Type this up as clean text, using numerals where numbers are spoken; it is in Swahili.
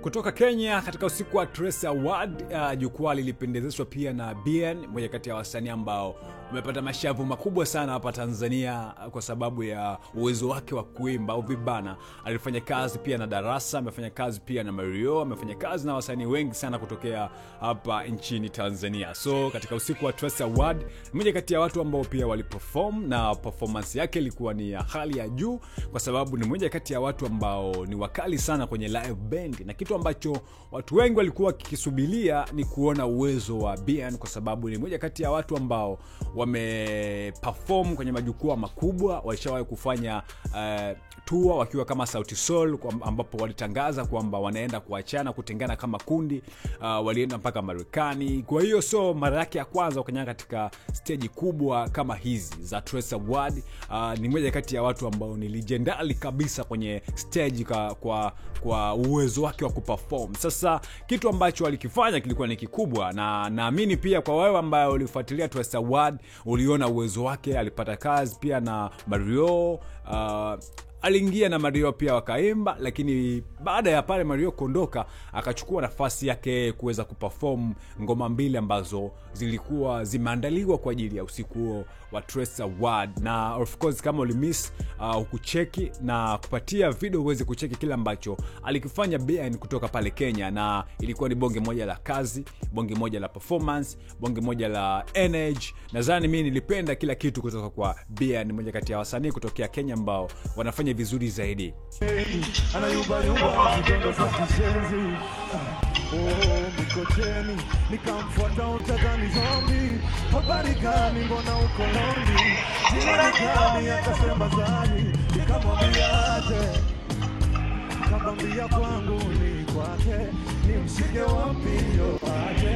Kutoka Kenya katika usiku wa Trace Award, jukwaa lilipendezeshwa pia na BN, mmoja kati ya wasanii ambao wamepata mashavu makubwa sana hapa Tanzania kwa sababu ya uwezo wake wa kuimba au vibana. Alifanya kazi pia na Darasa, amefanya kazi pia na Mario, amefanya kazi na wasanii wengi sana kutokea hapa nchini Tanzania. So katika usiku wa Trace Award, mmoja kati ya watu ambao pia waliperform, na performance yake ilikuwa ni ya hali ya juu kwa sababu ni mmoja kati ya watu ambao ni wakali sana kwenye live band, na kitu ambacho watu wengi walikuwa kikisubiria ni kuona uwezo wa BN kwa sababu ni mmoja kati ya watu ambao wameperform kwenye majukwaa makubwa. Walishawahi kufanya tour wakiwa kama Sauti Sol, ambapo walitangaza kwamba wanaenda kuachana, kutengana kama kundi. Walienda mpaka Marekani. Kwa hiyo mara yake ya kwanza wakanyanga katika stage kubwa kama hizi za Trace Award. Ni mmoja kati ya watu ambao ni legendary kabisa kwenye stage kwa uwezo wake wa kuperform. Sasa kitu ambacho alikifanya kilikuwa ni kikubwa, na naamini pia kwa wewe ambaye ulifuatilia Trace Award uliona uwezo wake. Alipata kazi pia na Mario, aliingia na Mario pia wakaimba, lakini baada ya pale Mario kuondoka akachukua nafasi yake kuweza kuperform ngoma mbili ambazo zilikuwa zimeandaliwa kwa ajili ya usiku huo wa Trace Award. Na of course kama ulimiss ukucheki na kupatia video uweze kucheki kile ambacho alikifanya BN kutoka pale Kenya, na ilikuwa ni bonge moja la kazi, bonge moja la performance, bonge moja la energy. Nadhani mimi nilipenda kila kitu kutoka kwa BN, mmoja kati ya wasanii kutokea Kenya ambao wanafanya vizuri zaidi. Mikocheni nikamfuata utadhani zombi, habari gani mbona uko lonely, jirani akasema zani, nikamwambiaje, nikamwambia kwangu ni kwake, nimshike wapi yo aje.